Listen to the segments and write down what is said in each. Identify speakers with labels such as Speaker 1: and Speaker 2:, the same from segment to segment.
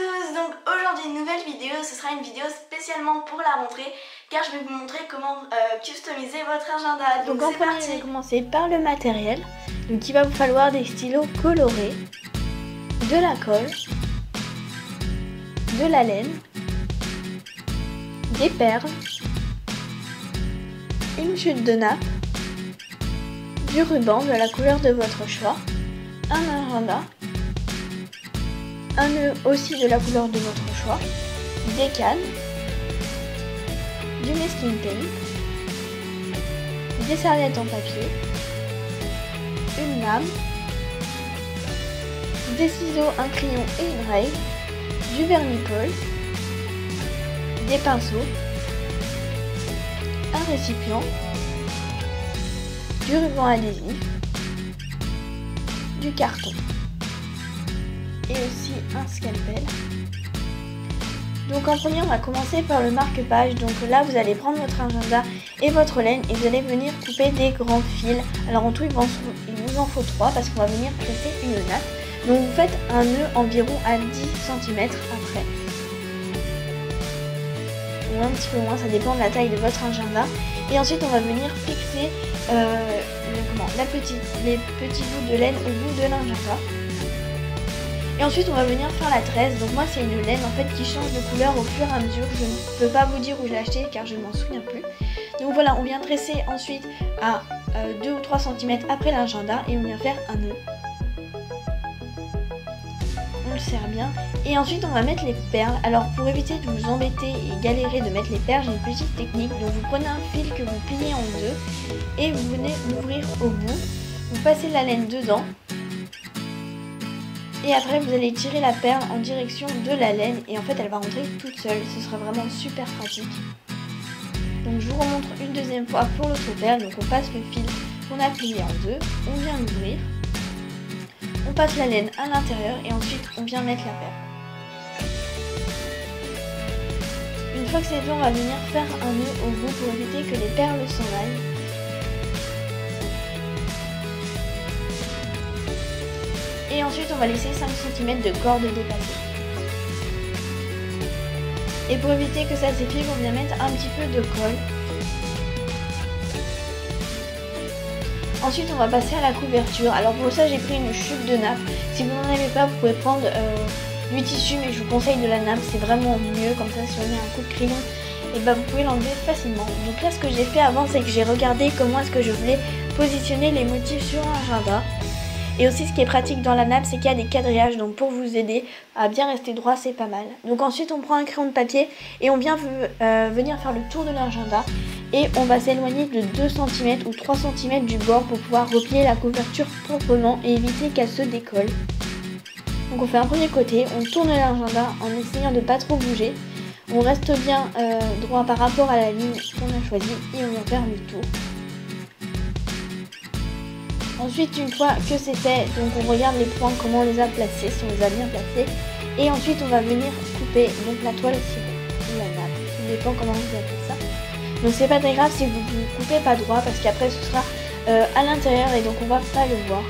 Speaker 1: tous, donc aujourd'hui une nouvelle vidéo, ce sera une vidéo spécialement pour la rentrée car je vais vous montrer comment customiser votre agenda.
Speaker 2: Donc en premier, je vais commencer par le matériel. Donc il va vous falloir des stylos colorés, de la colle, de la laine, des perles, une chute de nappe, du ruban de la couleur de votre choix, un agenda, un nœud aussi de la couleur de votre choix, des cannes, du masking tape, des serviettes en papier, une lame, des ciseaux, un crayon et une règle, du vernis-colle, des pinceaux, un récipient, du ruban adhésif, du carton et aussi un scalpel. Donc en premier, on va commencer par le marque-page. Donc là, vous allez prendre votre agenda et votre laine et vous allez venir couper des grands fils. Alors en tout, il vous en faut 3 parce qu'on va venir presser une nappe. Donc vous faites un nœud environ à 10 cm après. Ou un petit peu moins, ça dépend de la taille de votre agenda. Et ensuite, on va venir fixer les petits bouts de laine au bout de l'agenda. Et ensuite on va venir faire la tresse. Donc moi c'est une laine en fait qui change de couleur au fur et à mesure. Je ne peux pas vous dire où je l'ai acheté car je ne m'en souviens plus. Donc voilà, on vient tresser ensuite à 2 ou 3 cm après l'agenda et on vient faire un nœud. On le serre bien. Et ensuite on va mettre les perles. Alors pour éviter de vous embêter et galérer de mettre les perles, j'ai une petite technique. Donc vous prenez un fil que vous pliez en deux et vous venez l'ouvrir au bout. Vous passez la laine dedans. Et après vous allez tirer la perle en direction de la laine et en fait elle va rentrer toute seule, ce sera vraiment super pratique. Donc je vous remontre une deuxième fois pour l'autre perle. Donc on passe le fil qu'on a plié en deux, on vient l'ouvrir, on passe la laine à l'intérieur et ensuite on vient mettre la perle. Une fois que c'est fait, on va venir faire un nœud au bout pour éviter que les perles s'en aillent. Et ensuite on va laisser 5 cm de corde dépassée. Et pour éviter que ça s'effile, on vient mettre un petit peu de colle. Ensuite on va passer à la couverture. Alors pour ça j'ai pris une chute de nappe. Si vous n'en avez pas, vous pouvez prendre du tissu, mais je vous conseille de la nappe, c'est vraiment mieux. Comme ça si on met un coup de crayon, et vous pouvez l'enlever facilement. Donc là ce que j'ai fait avant, c'est que j'ai regardé comment est-ce que je voulais positionner les motifs sur un agenda. Et aussi ce qui est pratique dans la nappe, c'est qu'il y a des quadrillages, donc pour vous aider à bien rester droit, c'est pas mal. Donc ensuite on prend un crayon de papier et on vient venir faire le tour de l'agenda. Et on va s'éloigner de 2 cm ou 3 cm du bord pour pouvoir replier la couverture proprement et éviter qu'elle se décolle. Donc on fait un premier côté, on tourne l'agenda en essayant de ne pas trop bouger. On reste bien droit par rapport à la ligne qu'on a choisie et on vient faire le tour. Ensuite, une fois que c'est fait, donc on regarde les points, comment on les a placés, si on les a bien placés. Et ensuite, on va venir couper donc la toile cirée ou la nappe, ça dépend comment vous appelez ça. Donc c'est pas très grave si vous ne coupez pas droit parce qu'après ce sera à l'intérieur et donc on va pas le voir.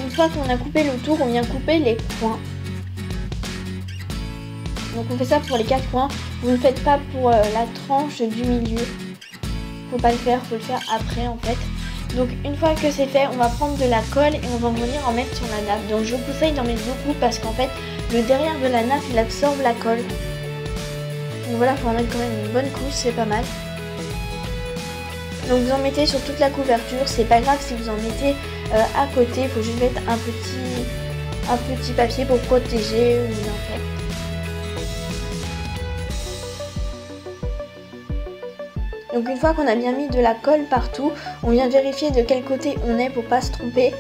Speaker 2: Une fois qu'on a coupé le tour, on vient couper les coins. Donc on fait ça pour les 4 coins, vous ne le faites pas pour la tranche du milieu, faut pas le faire, faut le faire après en fait. Donc une fois que c'est fait, on va prendre de la colle et on va venir en mettre sur la nappe. Donc je vous conseille d'en mettre beaucoup parce qu'en fait le derrière de la nappe il absorbe la colle. Donc voilà, il faut en mettre quand même une bonne couche, c'est pas mal. Donc vous en mettez sur toute la couverture, c'est pas grave si vous en mettez à côté, il faut juste mettre un petit papier pour protéger ou n'importe. Donc une fois qu'on a bien mis de la colle partout, on vient vérifier de quel côté on est pour pas se tromper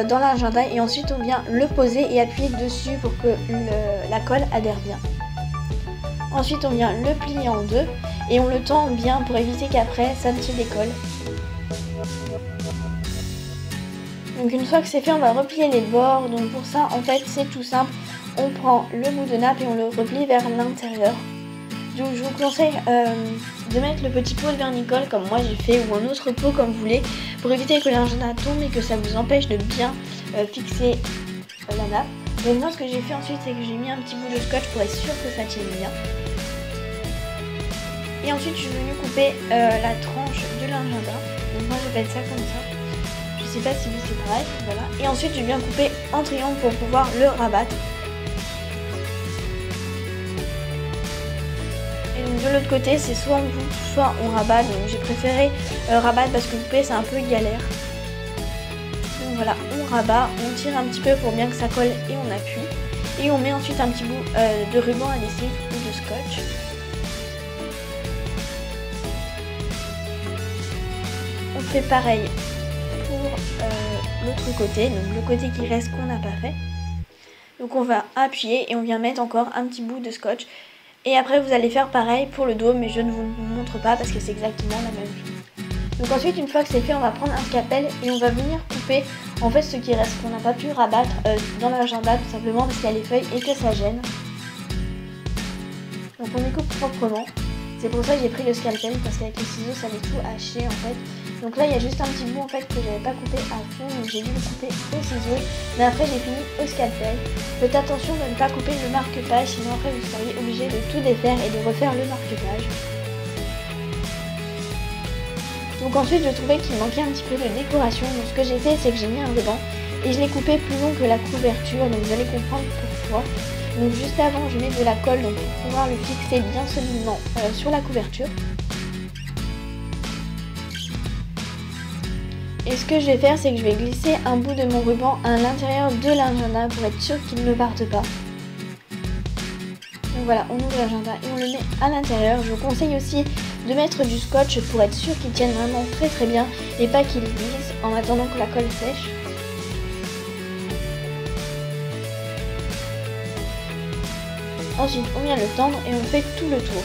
Speaker 2: dans l'agenda et ensuite on vient le poser et appuyer dessus pour que la colle adhère bien. Ensuite on vient le plier en deux et on le tend bien pour éviter qu'après ça ne se décolle. Donc une fois que c'est fait, on va replier les bords. Donc pour ça en fait c'est tout simple, on prend le bout de nappe et on le replie vers l'intérieur. Donc je vous conseille de mettre le petit pot de vernicole comme moi j'ai fait, ou un autre pot comme vous voulez, pour éviter que l'agenda tombe et que ça vous empêche de bien fixer la nappe. Donc moi ce que j'ai fait ensuite, c'est que j'ai mis un petit bout de scotch pour être sûr que ça tienne bien. Et ensuite je suis venue couper la tranche de l'agenda. Donc moi j'appelle ça comme ça. Je sais pas si vous c'est pareil, voilà. Et ensuite je viens couper en triangle pour pouvoir le rabattre. Et donc de l'autre côté c'est soit on coupe, soit on rabat. Donc j'ai préféré rabattre parce que couper c'est un peu galère. Donc voilà, on rabat, on tire un petit peu pour bien que ça colle et on appuie. Et on met ensuite un petit bout de ruban adhésif ou de scotch. On fait pareil pour l'autre côté, donc le côté qui reste qu'on n'a pas fait. Donc on va appuyer et on vient mettre encore un petit bout de scotch. Et après vous allez faire pareil pour le dos, mais je ne vous le montre pas parce que c'est exactement la même chose. Donc ensuite, une fois que c'est fait, on va prendre un scalpel et on va venir couper en fait ce qui reste qu'on n'a pas pu rabattre dans l'agenda, tout simplement parce qu'il y a les feuilles et que ça gêne. Donc on découpe proprement. C'est pour ça que j'ai pris le scalpel, parce qu'avec les ciseaux ça allait tout hacher en fait. Donc là il y a juste un petit bout en fait que j'avais pas coupé à fond, donc j'ai dû le couper au ciseau. Mais après j'ai fini au scalpel. Faites attention de ne pas couper le marque-page, sinon après vous seriez obligé de tout défaire et de refaire le marque-page. Donc ensuite je trouvais qu'il manquait un petit peu de décoration, donc ce que j'ai fait c'est que j'ai mis un ruban et je l'ai coupé plus long que la couverture, donc vous allez comprendre pourquoi. Donc juste avant je mets de la colle donc pour pouvoir le fixer bien solidement sur la couverture. Et ce que je vais faire c'est que je vais glisser un bout de mon ruban à l'intérieur de l'agenda pour être sûr qu'il ne parte pas. Donc voilà, on ouvre l'agenda et on le met à l'intérieur. Je vous conseille aussi de mettre du scotch pour être sûr qu'il tienne vraiment très bien et pas qu'il glisse en attendant que la colle sèche. Ensuite on vient le tendre et on fait tout le tour.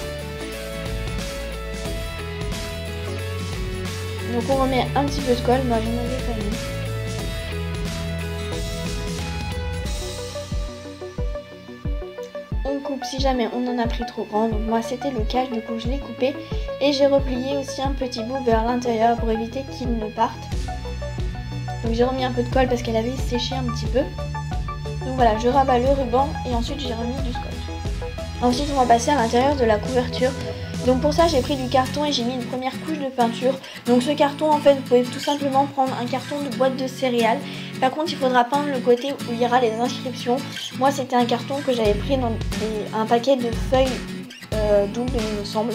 Speaker 2: Donc on remet un petit peu de colle, moi j'en avais pas mis. On coupe si jamais on en a pris trop grand, donc moi c'était le cas, du coup je l'ai coupé et j'ai replié aussi un petit bout vers l'intérieur pour éviter qu'il ne parte. Donc j'ai remis un peu de colle parce qu'elle avait séché un petit peu. Donc voilà, je rabats le ruban et ensuite j'ai remis du scotch. Ensuite on va passer à l'intérieur de la couverture. Donc pour ça j'ai pris du carton et j'ai mis une première couche de peinture. Donc ce carton en fait vous pouvez tout simplement prendre un carton de boîte de céréales. Par contre il faudra peindre le côté où il y aura les inscriptions. Moi c'était un carton que j'avais pris dans un paquet de feuilles doubles il me semble.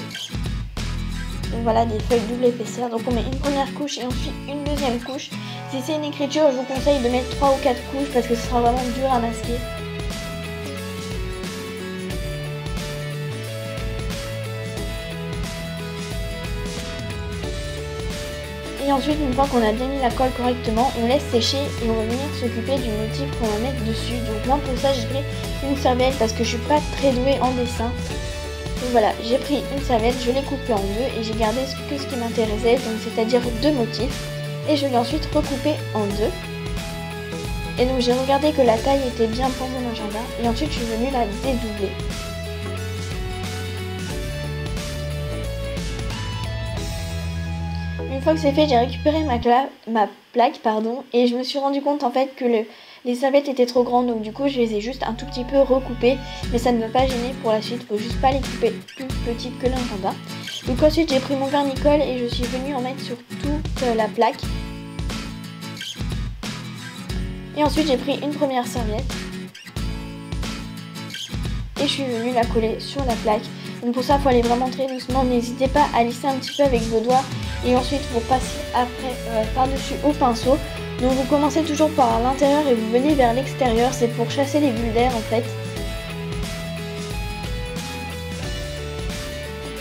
Speaker 2: Donc voilà, des feuilles double épaisseur. Donc on met une première couche et ensuite une deuxième couche. Si c'est une écriture je vous conseille de mettre 3 ou 4 couches parce que ce sera vraiment dur à masquer. Et ensuite, une fois qu'on a bien mis la colle correctement, on laisse sécher et on va venir s'occuper du motif qu'on va mettre dessus. Donc moi pour ça j'ai pris une serviette parce que je suis pas très douée en dessin. Donc voilà, j'ai pris une serviette, je l'ai coupée en deux et j'ai gardé que ce qui m'intéressait, donc c'est-à-dire deux motifs. Et je l'ai ensuite recoupé en deux. Et donc j'ai regardé que la taille était bien pour mon agenda et ensuite je suis venue la dédoubler. Une fois que c'est fait, j'ai récupéré ma plaque et je me suis rendu compte en fait que les serviettes étaient trop grandes, donc du coup je les ai juste un tout petit peu recoupées, mais ça ne va pas gêner pour la suite, faut juste pas les couper plus petites que l'agenda. Donc ensuite j'ai pris mon vernicole et je suis venue en mettre sur toute la plaque. Et ensuite j'ai pris une première serviette et je suis venue la coller sur la plaque. Donc pour ça il faut aller vraiment très doucement, n'hésitez pas à lisser un petit peu avec vos doigts et ensuite vous passez après par-dessus au pinceau. Donc vous commencez toujours par l'intérieur et vous venez vers l'extérieur, c'est pour chasser les bulles d'air en fait.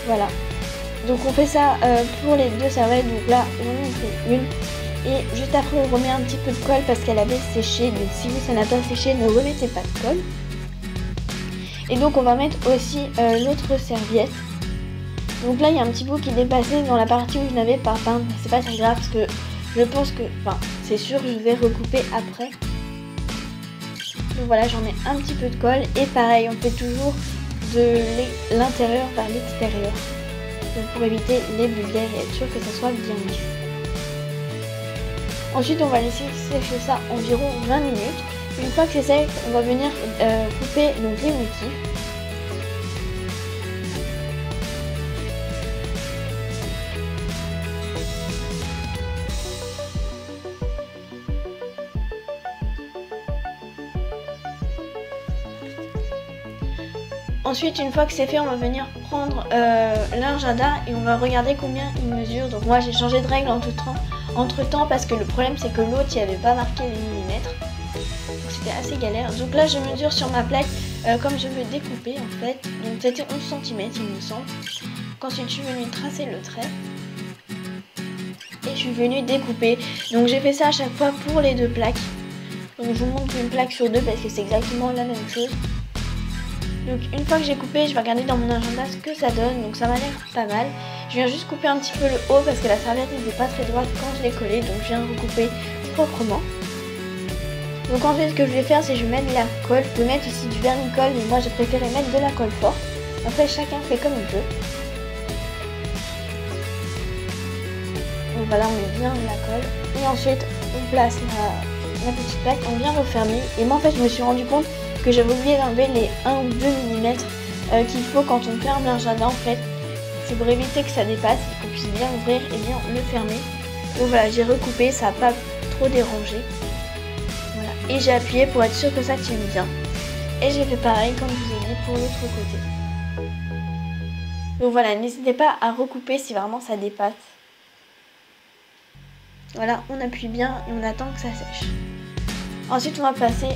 Speaker 2: Voilà. Donc on fait ça pour les deux serviettes, donc là j'en ai fait une. Et juste après on remet un petit peu de colle parce qu'elle avait séché, donc si vous ça n'a pas séché ne remettez pas de colle. Et donc on va mettre aussi l'autre serviette. Donc là il y a un petit bout qui dépassait dans la partie où je n'avais pas peint, mais c'est pas très grave parce que je pense que, enfin c'est sûr je vais recouper après. Donc voilà, j'en mets un petit peu de colle et pareil on fait toujours de l'intérieur vers l'extérieur. Pour éviter les bulles d'air et être sûr que ça soit bien lisse. Ensuite on va laisser sécher ça environ 20 minutes. Une fois que c'est sec, on va venir couper donc les motifs. Ensuite, une fois que c'est fait, on va venir prendre l'agenda et on va regarder combien il mesure. Donc moi j'ai changé de règle entre temps parce que le problème c'est que l'autre il n'y avait pas marqué les millimètres. Donc c'était assez galère. Donc là je mesure sur ma plaque comme je veux découper en fait. Donc c'était 11 cm il me semble. Ensuite je suis venue tracer le trait. Et je suis venue découper. Donc j'ai fait ça à chaque fois pour les deux plaques. Donc je vous montre une plaque sur deux parce que c'est exactement la même chose. Donc une fois que j'ai coupé, je vais regarder dans mon agenda ce que ça donne. Donc ça m'a l'air pas mal. Je viens juste couper un petit peu le haut parce que la serviette n'était pas très droite quand je l'ai collée. Donc je viens recouper proprement. Donc ensuite ce que je vais faire c'est que je vais mettre de la colle. Je peux mettre aussi du vernis-colle mais moi j'ai préféré mettre de la colle forte. Après chacun fait comme il peut. Donc voilà, on met bien de la colle. Et ensuite on place la petite plaque, on vient refermer. Et moi en fait je me suis rendu compte que j'avais oublié d'enlever les 1 ou 2 mm qu'il faut quand on ferme l'agenda en fait. C'est pour éviter que ça dépasse et qu'on puisse bien ouvrir et bien le fermer. Donc voilà, j'ai recoupé, ça n'a pas trop dérangé. Voilà. Et j'ai appuyé pour être sûr que ça tienne bien. Et j'ai fait pareil comme je vous ai dit pour l'autre côté. Donc voilà, n'hésitez pas à recouper si vraiment ça dépasse. Voilà, on appuie bien et on attend que ça sèche. Ensuite on va passer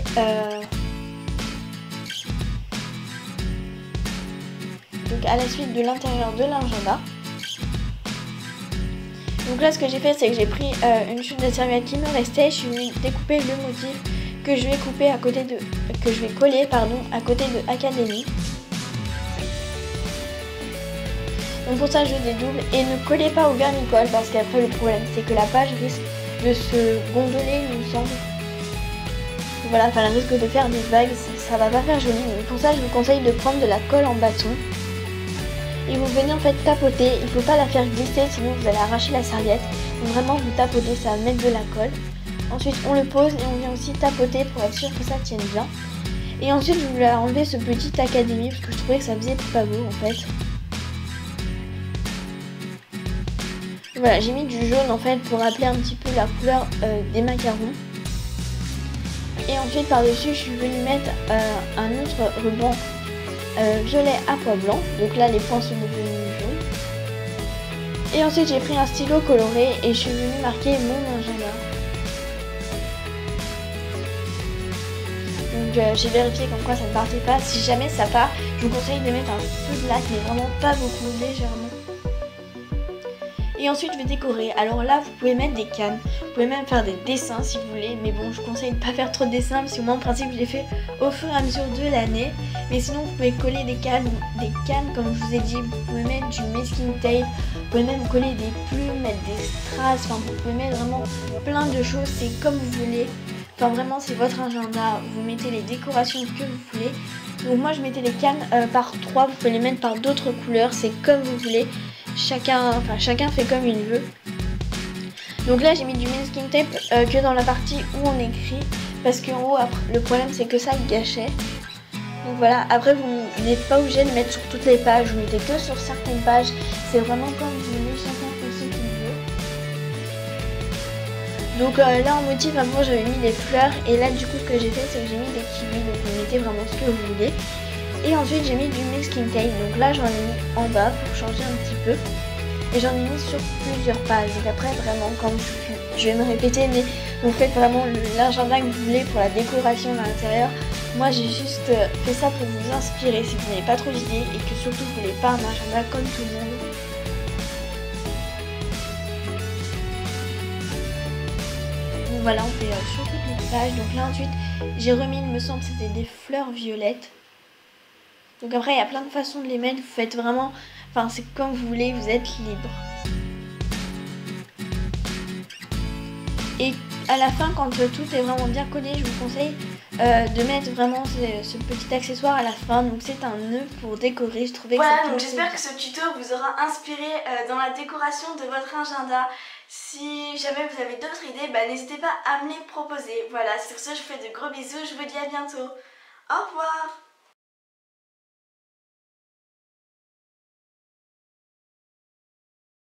Speaker 2: donc à la suite de l'intérieur de l'agenda. Donc là ce que j'ai fait c'est que j'ai pris une chute de serviette qui me restait, je suis venue découper le motif que je vais couper à côté de que je vais coller à côté de Academy. Donc pour ça je dédouble et ne collez pas au vernis-colle parce qu'après le problème c'est que la page risque de se gondoler il me semble. Donc voilà, enfin elle risque de faire des vagues, ça va pas faire joli. Donc pour ça je vous conseille de prendre de la colle en bâton. Et vous venez en fait tapoter, il ne faut pas la faire glisser sinon vous allez arracher la serviette. Donc vraiment vous tapotez, ça va mettre de la colle. Ensuite on le pose et on vient aussi tapoter pour être sûr que ça tienne bien. Et ensuite je voulais enlever ce petit Academy parce que je trouvais que ça faisait pas beau en fait. Voilà, j'ai mis du jaune en fait pour rappeler un petit peu la couleur des macarons. Et ensuite par dessus je suis venue mettre un autre ruban violet à pois blanc. Donc là les points sont devenus jaunes. Et ensuite j'ai pris un stylo coloré et je suis venue marquer mon agenda. Donc j'ai vérifié comme quoi ça ne partait pas. Si jamais ça part, je vous conseille de mettre un peu de laque mais vraiment pas beaucoup, légèrement. Et ensuite je vais décorer. Alors là vous pouvez mettre des cannes, vous pouvez même faire des dessins si vous voulez. Mais bon je conseille de pas faire trop de dessins parce que moi en principe je les fais au fur et à mesure de l'année. Mais sinon vous pouvez coller des cannes comme je vous ai dit. Vous pouvez mettre du masking tape, vous pouvez même coller des plumes, mettre des strass. Enfin vous pouvez mettre vraiment plein de choses, c'est comme vous voulez. Enfin vraiment c'est votre agenda, vous mettez les décorations que vous voulez. Donc moi je mettais les cannes par 3, vous pouvez les mettre par d'autres couleurs, c'est comme vous voulez. Chacun fait comme il veut. Donc là j'ai mis du masking tape que dans la partie où on écrit parce qu'en haut après, le problème c'est que ça gâchait. Donc voilà, après vous n'êtes pas obligé de mettre sur toutes les pages, vous mettez que sur certaines pages, c'est vraiment comme vous voulez, chacun fait ce qu'il veut. Donc là en motif avant j'avais mis des fleurs et là du coup ce que j'ai fait c'est que j'ai mis des kiwis, donc vous mettez vraiment ce que vous voulez. Et ensuite j'ai mis du masking tape, donc là j'en ai mis en bas pour changer un petit peu. Et j'en ai mis sur plusieurs pages, donc après vraiment comme je vais me répéter mais vous faites vraiment l'agenda que vous voulez pour la décoration à l'intérieur. Moi j'ai juste fait ça pour vous inspirer si vous n'avez pas trop d'idées et que surtout vous voulez pas un agenda comme tout le monde. Donc voilà, on fait sur toutes les pages. Donc là ensuite j'ai remis, il me semble c'était des fleurs violettes. Donc après il y a plein de façons de les mettre, vous faites vraiment, enfin c'est comme vous voulez, vous êtes libre. Et à la fin quand tout est vraiment bien collé, je vous conseille de mettre vraiment ce petit accessoire à la fin. Donc c'est un nœud pour décorer, je trouvais que
Speaker 1: voilà,
Speaker 2: ça
Speaker 1: donc
Speaker 2: faisait
Speaker 1: j'espère
Speaker 2: bien.
Speaker 1: que ce tuto vous aura inspiré dans la décoration de votre agenda. Si jamais vous avez d'autres idées, n'hésitez pas à me les proposer. Voilà, sur ce je vous fais de gros bisous, je vous dis à bientôt. Au revoir.